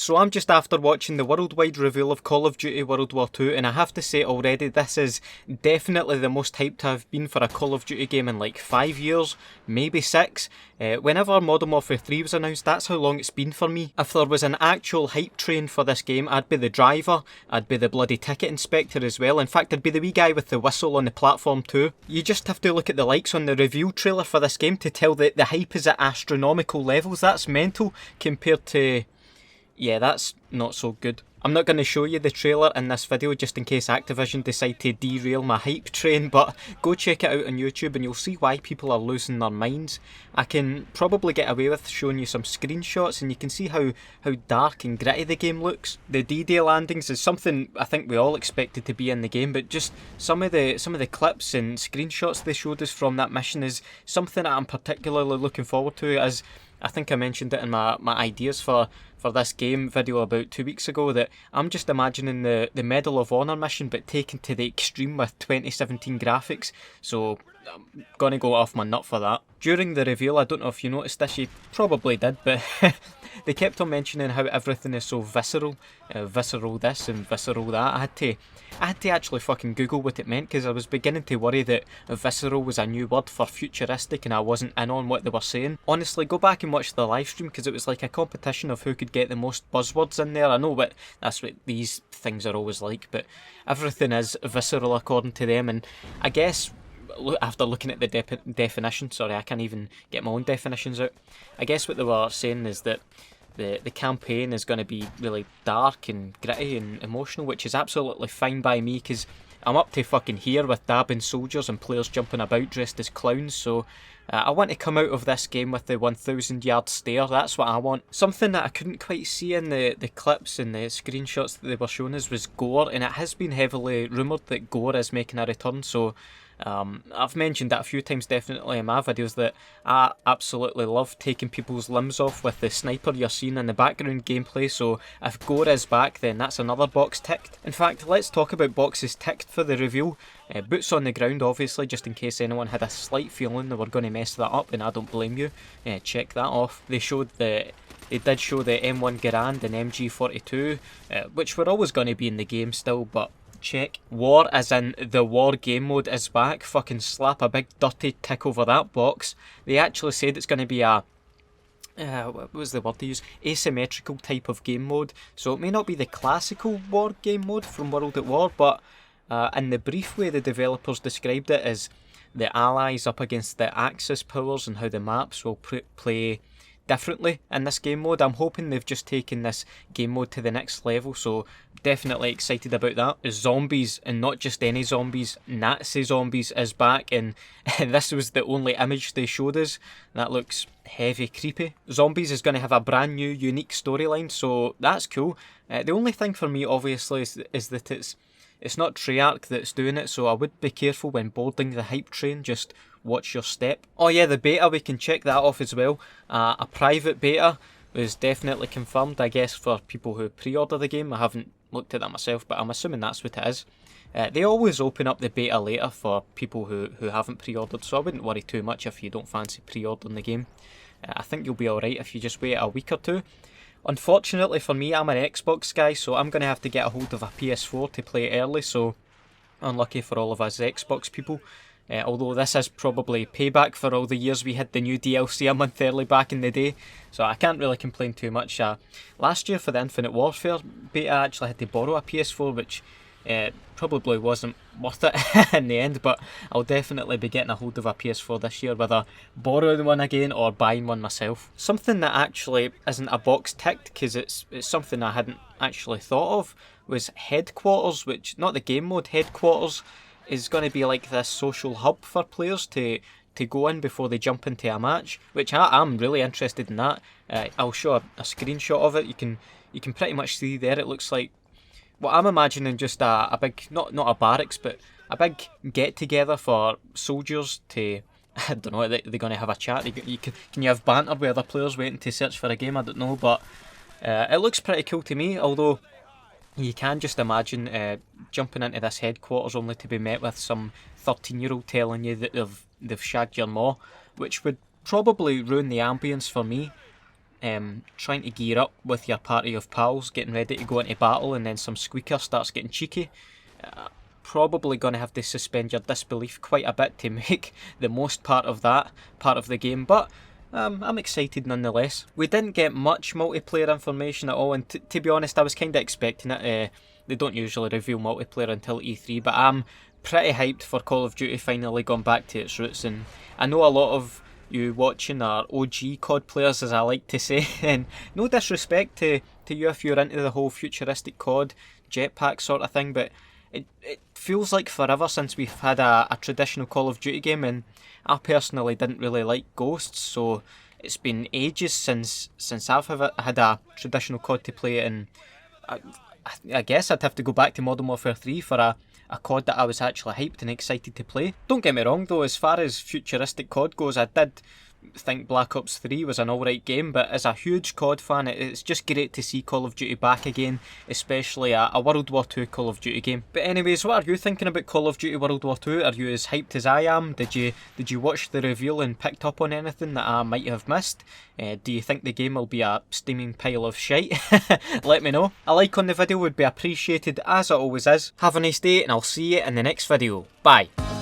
So I'm just after watching the worldwide reveal of Call of Duty WWII, and I have to say already, this is definitely the most hyped I've been for a Call of Duty game in like 5 years, maybe 6. Whenever Modern Warfare 3 was announced, that's how long it's been for me. If there was an actual hype train for this game, I'd be the driver, I'd be the bloody ticket inspector as well. In fact, I'd be the wee guy with the whistle on the platform too. You just have to look at the likes on the reveal trailer for this game to tell that the hype is at astronomical levels. That's mental compared to... yeah, that's not so good. I'm not going to show you the trailer in this video just in case Activision decide to derail my hype train, but go check it out on YouTube and you'll see why people are losing their minds. I can probably get away with showing you some screenshots and you can see how dark and gritty the game looks. The D-Day landings is something I think we all expected to be in the game, but just some of the clips and screenshots they showed us from that mission is something that I'm particularly looking forward to, as I think I mentioned it in my ideas for this game video about 2 weeks ago, that I'm just imagining the Medal of Honor mission but taken to the extreme with 2017 graphics, so I'm gonna go off my nut for that. During the reveal, I don't know if you noticed this, you probably did, but they kept on mentioning how everything is so visceral, visceral this and visceral that. I had to actually fucking Google what it meant, because I was beginning to worry that visceral was a new word for futuristic and I wasn't in on what they were saying. Honestly, go back and watch the live stream, because it was like a competition of who could get the most buzzwords in there. I know that's what these things are always like, but everything is visceral according to them, and I guess after looking at the definition, sorry, I can't even get my own definitions out. I guess what they were saying is that the campaign is going to be really dark and gritty and emotional, which is absolutely fine by me, because I'm up to fucking here with dabbing soldiers and players jumping about dressed as clowns, so I want to come out of this game with the 1,000 yard stare. That's what I want. Something that I couldn't quite see in the clips and the screenshots that they were showing us was gore, and it has been heavily rumoured that gore is making a return, so I've mentioned that a few times definitely in my videos that I absolutely love taking people's limbs off with the sniper you're seeing in the background gameplay, so if gore is back then that's another box ticked. In fact, let's talk about boxes ticked for the reveal. Boots on the ground obviously, just in case anyone had a slight feeling they were going to mess that up, and I don't blame you. Check that off. They did show the M1 Garand and MG42, which were always going to be in the game still, but check. War, as in the war game mode, is back. Fucking slap a big dirty tick over that box. They actually said it's going to be a what was the word to use? Asymmetrical type of game mode. So it may not be the classical war game mode from World at War, but in the brief way the developers described it as the allies up against the Axis powers and how the maps will play differently in this game mode. I'm hoping they've just taken this game mode to the next level, so definitely excited about that. Zombies, and not just any zombies, Nazi zombies is back, and this was the only image they showed us. That looks heavy creepy. Zombies is going to have a brand new unique storyline, so that's cool. The only thing for me obviously is that it's not Treyarch that's doing it, so I would be careful when boarding the hype train. Just watch your step. Oh yeah, the beta, we can check that off as well. A private beta was definitely confirmed, I guess, for people who pre-order the game. I haven't looked at that myself, but I'm assuming that's what it is. They always open up the beta later for people who haven't pre-ordered, so I wouldn't worry too much if you don't fancy pre-ordering the game. I think you'll be alright if you just wait a week or two. Unfortunately for me, I'm an Xbox guy, so I'm going to have to get a hold of a PS4 to play early, so unlucky for all of us Xbox people. Although this is probably payback for all the years we had the new DLC a month early back in the day, so I can't really complain too much. Last year for the Infinite Warfare beta, I actually had to borrow a PS4, which probably wasn't worth it in the end, but I'll definitely be getting a hold of a PS4 this year, whether borrowing one again or buying one myself. Something that actually isn't a box ticked, because it's something I hadn't actually thought of, was Headquarters, which, not the game mode, Headquarters is going to be like this social hub for players to go in before they jump into a match, which I'm really interested in that. I'll show a screenshot of it. You can pretty much see there, it looks like, well, I'm imagining just a big, not a barracks, but a big get-together for soldiers to, I don't know, they're going to have a chat. Can you have banter with other players waiting to search for a game? I don't know, but it looks pretty cool to me, although you can just imagine jumping into this Headquarters only to be met with some 13-year-old telling you that they've shagged your maw, which would probably ruin the ambience for me. trying to gear up with your party of pals, getting ready to go into battle, and then some squeaker starts getting cheeky. Probably going to have to suspend your disbelief quite a bit to make the most part of that part of the game, but I'm excited nonetheless. We didn't get much multiplayer information at all, and to be honest, I was kind of expecting it. They don't usually reveal multiplayer until E3, but I'm pretty hyped for Call of Duty finally gone back to its roots, and I know a lot of you watching are OG COD players, as I like to say, and no disrespect to you if you're into the whole futuristic COD jetpack sort of thing, but it feels like forever since we've had a traditional Call of Duty game, and I personally didn't really like Ghosts, so it's been ages since I've had a traditional COD to play, and I guess I'd have to go back to Modern Warfare 3 for a COD that I was actually hyped and excited to play. Don't get me wrong though, as far as futuristic COD goes, I did think Black Ops 3 was an alright game, but as a huge COD fan, it's just great to see Call of Duty back again, especially a World War II Call of Duty game. But anyways, what are you thinking about Call of Duty World War II? Are you as hyped as I am? Did you watch the reveal and picked up on anything that I might have missed? Do you think the game will be a steaming pile of shite? Let me know. A like on the video would be appreciated, as it always is. Have a nice day, and I'll see you in the next video. Bye.